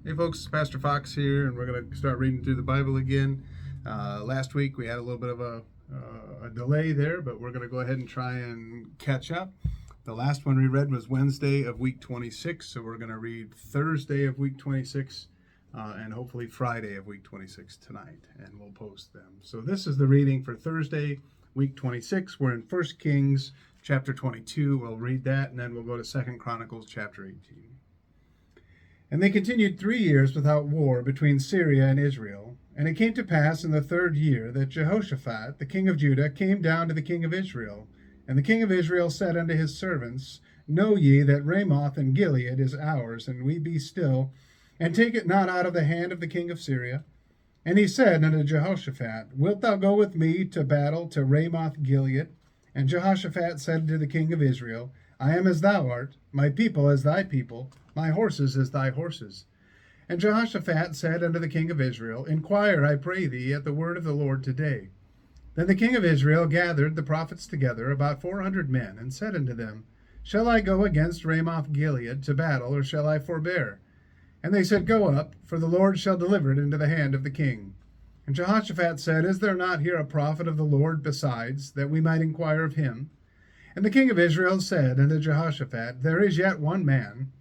Hey folks, Pastor Fox here, and we're going to start reading through the Bible again. Last week we had a little bit of a delay there, but we're going to go ahead and try and catch up. The last one we read was Wednesday of week 26, so we're going to read Thursday of week 26 and hopefully Friday of week 26 tonight, and we'll post them. So this is the reading for Thursday, week 26. We're in 1 Kings chapter 22. We'll read that, and then we'll go to 2 Chronicles chapter 18. And they continued 3 years without war between Syria and Israel. And it came to pass in the 3rd year that Jehoshaphat, the king of Judah, came down to the king of Israel. And the king of Israel said unto his servants, Know ye that Ramoth and Gilead is ours, and we be still, and take it not out of the hand of the king of Syria? And he said unto Jehoshaphat, Wilt thou go with me to battle to Ramoth Gilead? And Jehoshaphat said to the king of Israel, I am as thou art, my people as thy people, my horses as thy horses. And Jehoshaphat said unto the king of Israel, Inquire, I pray thee, at the word of the Lord today. Then the king of Israel gathered the prophets together, about 400 men, and said unto them, Shall I go against Ramoth Gilead to battle, or shall I forbear? And they said, Go up, for the Lord shall deliver it into the hand of the king. And Jehoshaphat said, Is there not here a prophet of the Lord besides, that we might inquire of him? And the king of Israel said unto Jehoshaphat, There is yet one man,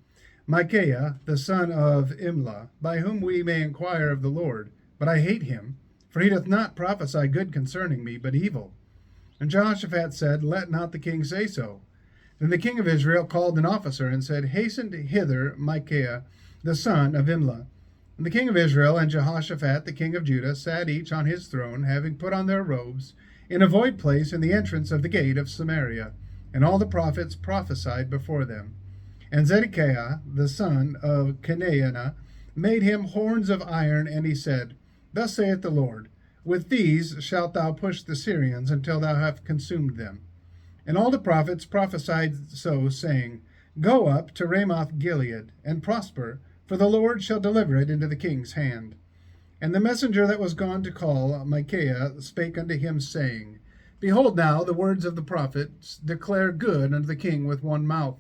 Micaiah, the son of Imlah, by whom we may inquire of the Lord. But I hate him, for he doth not prophesy good concerning me, but evil. And Jehoshaphat said, Let not the king say so. Then the king of Israel called an officer, and said, Hasten hither Micaiah, the son of Imlah. And the king of Israel and Jehoshaphat, the king of Judah, sat each on his throne, having put on their robes, in a void place in the entrance of the gate of Samaria. And all the prophets prophesied before them. And Zedekiah, the son of Chenaanah, made him horns of iron, and he said, Thus saith the Lord, With these shalt thou push the Syrians until thou have consumed them. And all the prophets prophesied so, saying, Go up to Ramoth Gilead, and prosper, for the Lord shall deliver it into the king's hand. And the messenger that was gone to call Micaiah spake unto him, saying, Behold now, the words of the prophets declare good unto the king with one mouth.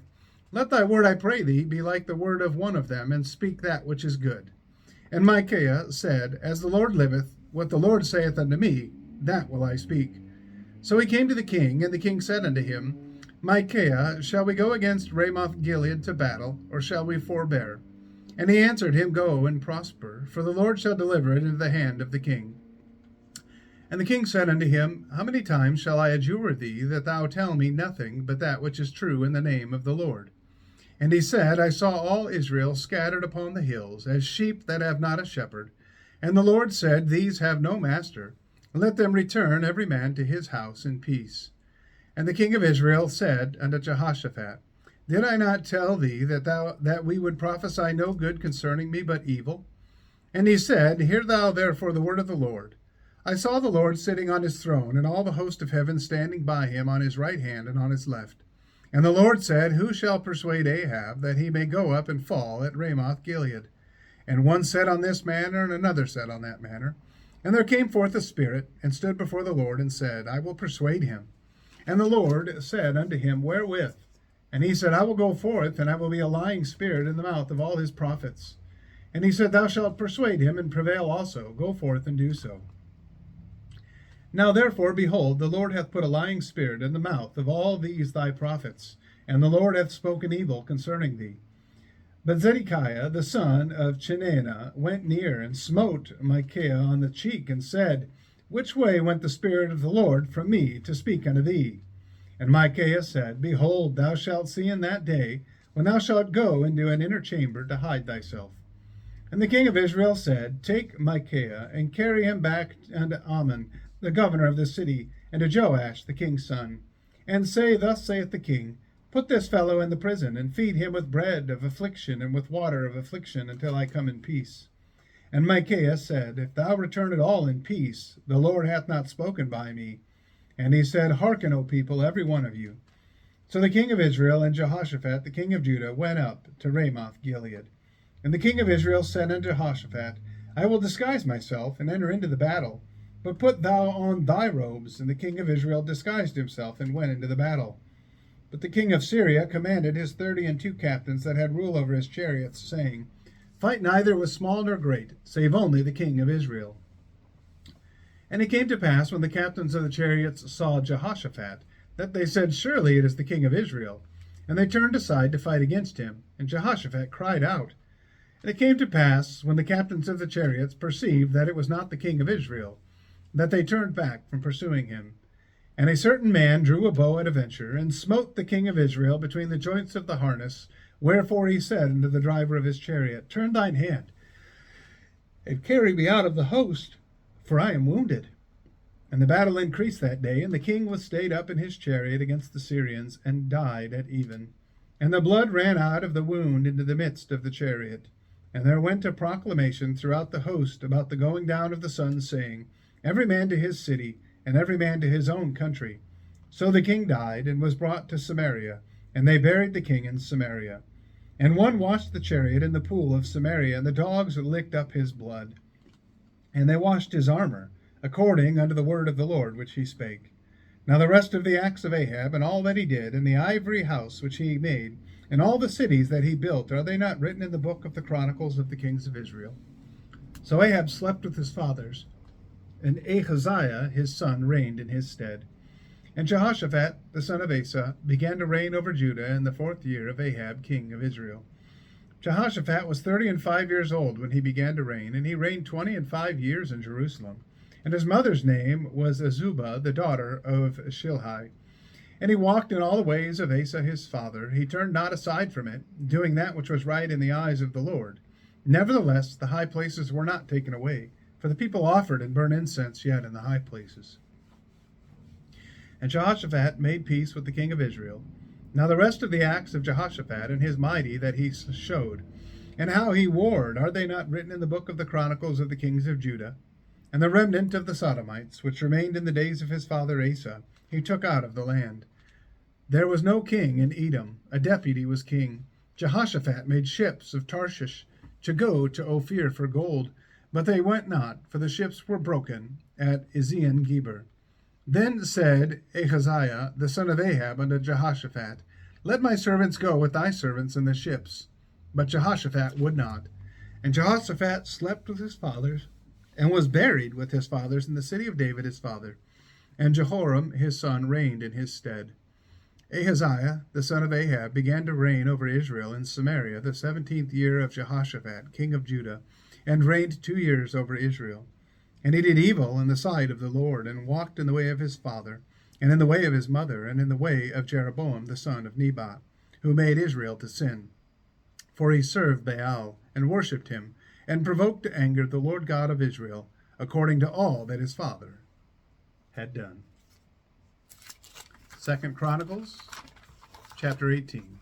Let thy word, I pray thee, be like the word of one of them, and speak that which is good. And Micaiah said, As the Lord liveth, what the Lord saith unto me, that will I speak. So he came to the king, and the king said unto him, Micaiah, shall we go against Ramoth Gilead to battle, or shall we forbear? And he answered him, Go and prosper, for the Lord shall deliver it into the hand of the king. And the king said unto him, How many times shall I adjure thee that thou tell me nothing but that which is true in the name of the Lord? And he said, I saw all Israel scattered upon the hills, as sheep that have not a shepherd. And the Lord said, These have no master. Let them return every man to his house in peace. And the king of Israel said unto Jehoshaphat, Did I not tell thee that we would prophesy no good concerning me, but evil? And he said, Hear thou therefore the word of the Lord. I saw the Lord sitting on his throne, and all the host of heaven standing by him on his right hand and on his left. And the Lord said, Who shall persuade Ahab that he may go up and fall at Ramoth Gilead? And one said on this manner, and another said on that manner. And there came forth a spirit, and stood before the Lord, and said, I will persuade him. And the Lord said unto him, Wherewith? And he said, I will go forth, and I will be a lying spirit in the mouth of all his prophets. And he said, Thou shalt persuade him, and prevail also. Go forth and do so. Now therefore, behold, the Lord hath put a lying spirit in the mouth of all these thy prophets, and the Lord hath spoken evil concerning thee. But Zedekiah the son of Chenaanah went near, and smote Micaiah on the cheek, and said, Which way went the Spirit of the Lord from me to speak unto thee? And Micaiah said, Behold, thou shalt see in that day, when thou shalt go into an inner chamber to hide thyself. And the king of Israel said, Take Micaiah, and carry him back unto Amon, the governor of the city, and to Joash the king's son, and say, Thus saith the king, Put this fellow in the prison, and feed him with bread of affliction and with water of affliction, until I come in peace. And Micaiah said, If thou return at all in peace, the Lord hath not spoken by me. And he said, Hearken, O people, every one of you. So the king of Israel and Jehoshaphat the king of Judah went up to Ramoth Gilead. And the king of Israel said unto Jehoshaphat, I will disguise myself, and enter into the battle. But put thou on thy robes. And the king of Israel disguised himself, and went into the battle. But the king of Syria commanded his 32 captains that had rule over his chariots, saying, fight neither with small nor great, save only the king of Israel. And it came to pass, when the captains of the chariots saw Jehoshaphat, that they said, Surely it is the king of Israel. And they turned aside to fight against him. And Jehoshaphat cried out. And it came to pass, when the captains of the chariots perceived that it was not the king of Israel, that they turned back from pursuing him. And a certain man drew a bow at a venture, and smote the king of Israel between the joints of the harness. Wherefore he said unto the driver of his chariot, Turn thine hand, and carry me out of the host, for I am wounded. And the battle increased that day, and the king was stayed up in his chariot against the Syrians, and died at even. And the blood ran out of the wound into the midst of the chariot. And there went a proclamation throughout the host about the going down of the sun, saying, Every man to his city, and every man to his own country. So the king died, and was brought to Samaria, and they buried the king in Samaria. And one washed the chariot in the pool of Samaria, and the dogs licked up his blood. And they washed his armor, according unto the word of the Lord which he spake. Now the rest of the acts of Ahab, and all that he did, and the ivory house which he made, and all the cities that he built, are they not written in the book of the Chronicles of the kings of Israel? So Ahab slept with his fathers, and Ahaziah his son reigned in his stead. And Jehoshaphat the son of Asa began to reign over Judah in the 4th year of Ahab king of Israel. Jehoshaphat was 35 years old when he began to reign, and he reigned 25 years in Jerusalem. And his mother's name was Azubah, the daughter of Shilhi. And he walked in all the ways of Asa his father. He turned not aside from it, doing that which was right in the eyes of the Lord. Nevertheless, the high places were not taken away, for the people offered and burned incense yet in the high places. And Jehoshaphat made peace with the king of Israel. Now the rest of the acts of Jehoshaphat, and his mighty that he showed, and how he warred, are they not written in the book of the Chronicles of the kings of Judah? And the remnant of the Sodomites, which remained in the days of his father Asa, he took out of the land. There was no king in Edom, a deputy was king. Jehoshaphat made ships of Tarshish to go to Ophir for gold, but they went not, for the ships were broken at Ezion Geber. Then said Ahaziah the son of Ahab unto Jehoshaphat, Let my servants go with thy servants in the ships. But Jehoshaphat would not. And Jehoshaphat slept with his fathers, and was buried with his fathers in the city of David his father. And Jehoram his son reigned in his stead. Ahaziah the son of Ahab began to reign over Israel in Samaria the 17th year of Jehoshaphat king of Judah, and reigned 2 years over Israel. And he did evil in the sight of the Lord, and walked in the way of his father, and in the way of his mother, and in the way of Jeroboam the son of Nebat, who made Israel to sin. For he served Baal, and worshipped him, and provoked to anger the Lord God of Israel, according to all that his father had done. 2 Chronicles, chapter 18.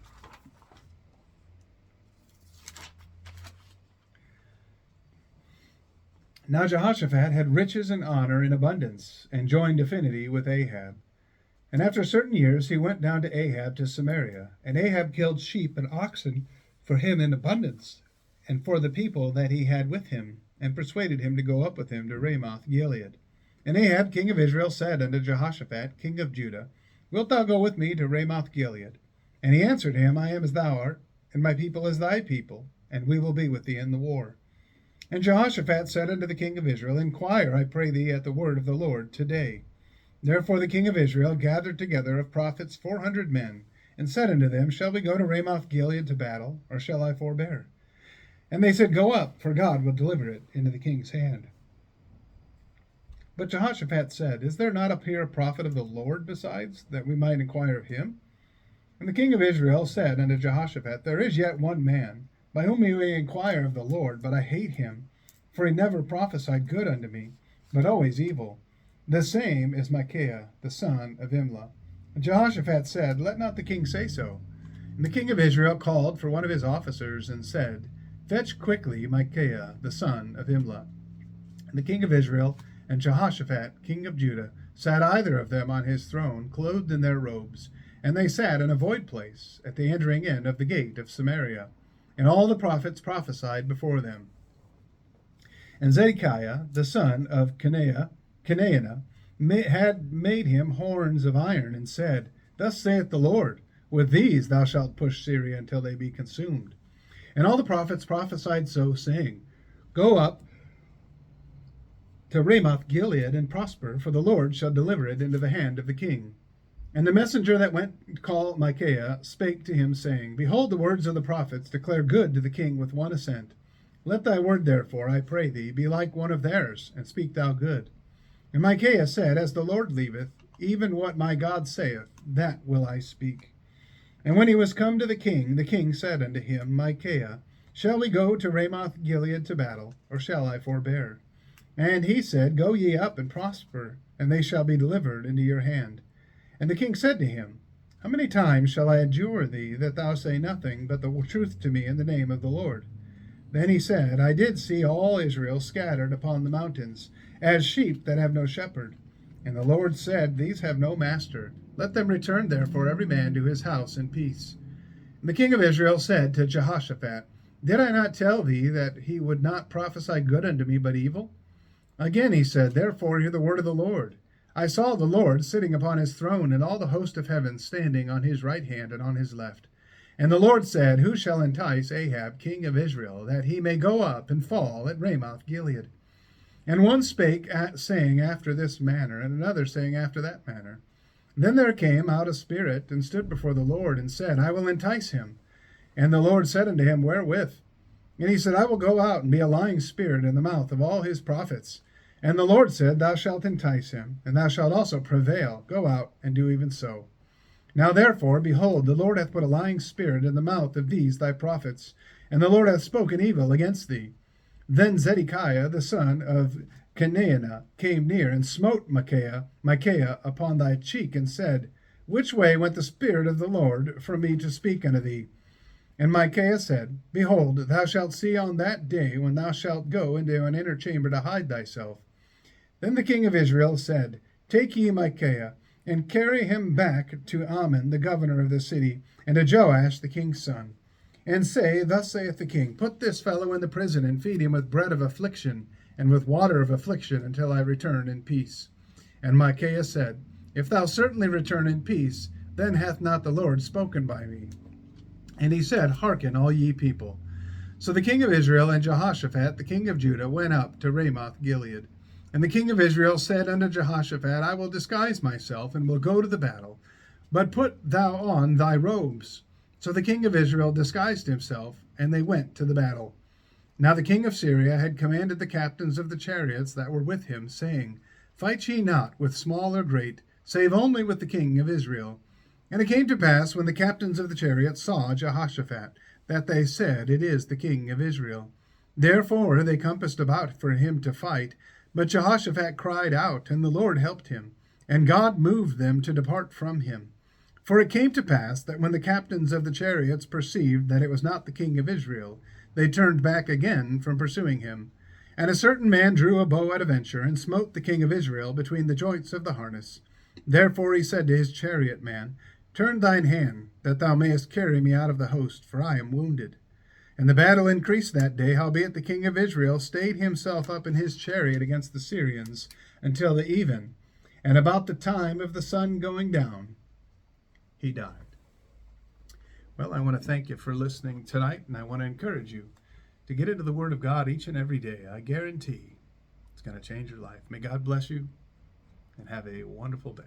Now Jehoshaphat had riches and honor in abundance, and joined affinity with Ahab. And after certain years he went down to Ahab to Samaria, and Ahab killed sheep and oxen for him in abundance, and for the people that he had with him, and persuaded him to go up with him to Ramoth Gilead. And Ahab king of Israel said unto Jehoshaphat king of Judah, Wilt thou go with me to Ramoth Gilead? And he answered him, I am as thou art, and my people as thy people, and we will be with thee in the war. And Jehoshaphat said unto the king of Israel, Inquire, I pray thee, at the word of the Lord today. Therefore the king of Israel gathered together of prophets 400 men, and said unto them, Shall we go to Ramoth Gilead to battle, or shall I forbear? And they said, Go up, for God will deliver it into the king's hand. But Jehoshaphat said, Is there not up here a prophet of the Lord besides, that we might inquire of him? And the king of Israel said unto Jehoshaphat, There is yet one man, by whom we may inquire of the Lord, but I hate him, for he never prophesied good unto me, but always evil. The same is Micaiah, the son of Imlah. And Jehoshaphat said, Let not the king say so. And the king of Israel called for one of his officers, and said, Fetch quickly Micaiah, the son of Imlah. And the king of Israel and Jehoshaphat, king of Judah, sat either of them on his throne, clothed in their robes, and they sat in a void place, at the entering in of the gate of Samaria. And all the prophets prophesied before them. And Zedekiah, the son of Kenaiah, had made him horns of iron, and said, Thus saith the Lord, With these thou shalt push Syria until they be consumed. And all the prophets prophesied so, saying, Go up to Ramoth Gilead and prosper, for the Lord shall deliver it into the hand of the king. And the messenger that went to call Micaiah spake to him, saying, Behold, the words of the prophets declare good to the king with one assent. Let thy word, therefore, I pray thee, be like one of theirs, and speak thou good. And Micaiah said, As the Lord liveth, even what my God saith, that will I speak. And when he was come to the king said unto him, Micaiah, shall we go to Ramoth Gilead to battle, or shall I forbear? And he said, Go ye up and prosper, and they shall be delivered into your hand. And the king said to him, How many times shall I adjure thee that thou say nothing but the truth to me in the name of the Lord? Then he said, I did see all Israel scattered upon the mountains, as sheep that have no shepherd. And the Lord said, These have no master. Let them return therefore every man to his house in peace. And the king of Israel said to Jehoshaphat, Did I not tell thee that he would not prophesy good unto me, but evil? Again he said, Therefore hear the word of the Lord. I saw the Lord sitting upon his throne, and all the host of heaven standing on his right hand and on his left. And the Lord said, Who shall entice Ahab, king of Israel, that he may go up and fall at Ramoth Gilead? And one spake, saying after this manner, and another saying after that manner. Then there came out a spirit, and stood before the Lord, and said, I will entice him. And the Lord said unto him, Wherewith? And he said, I will go out and be a lying spirit in the mouth of all his prophets. And the Lord said, Thou shalt entice him, and thou shalt also prevail. Go out and do even so. Now therefore, behold, the Lord hath put a lying spirit in the mouth of these thy prophets, and the Lord hath spoken evil against thee. Then Zedekiah the son of Chenaanah came near, and smote Micaiah upon thy cheek, and said, Which way went the Spirit of the Lord from me to speak unto thee? And Micaiah said, Behold, thou shalt see on that day when thou shalt go into an inner chamber to hide thyself. Then the king of Israel said, Take ye Micaiah, and carry him back to Amon the governor of the city, and to Joash the king's son. And say, Thus saith the king, Put this fellow in the prison, and feed him with bread of affliction, and with water of affliction, until I return in peace. And Micaiah said, If thou certainly return in peace, then hath not the Lord spoken by me. And he said, Hearken, all ye people. So the king of Israel and Jehoshaphat the king of Judah went up to Ramoth Gilead. And the king of Israel said unto Jehoshaphat, I will disguise myself, and will go to the battle, but put thou on thy robes. So the king of Israel disguised himself, and they went to the battle. Now the king of Syria had commanded the captains of the chariots that were with him, saying, Fight ye not with small or great, save only with the king of Israel. And it came to pass, when the captains of the chariots saw Jehoshaphat, that they said, It is the king of Israel. Therefore they compassed about for him to fight. But Jehoshaphat cried out, and the Lord helped him, and God moved them to depart from him. For it came to pass that when the captains of the chariots perceived that it was not the king of Israel, they turned back again from pursuing him. And a certain man drew a bow at a venture, and smote the king of Israel between the joints of the harness. Therefore he said to his chariot man, Turn thine hand, that thou mayest carry me out of the host, for I am wounded. And the battle increased that day, howbeit the king of Israel stayed himself up in his chariot against the Syrians until the even. And about the time of the sun going down, he died. Well, I want to thank you for listening tonight, and I want to encourage you to get into the Word of God each and every day. I guarantee it's going to change your life. May God bless you, and have a wonderful day.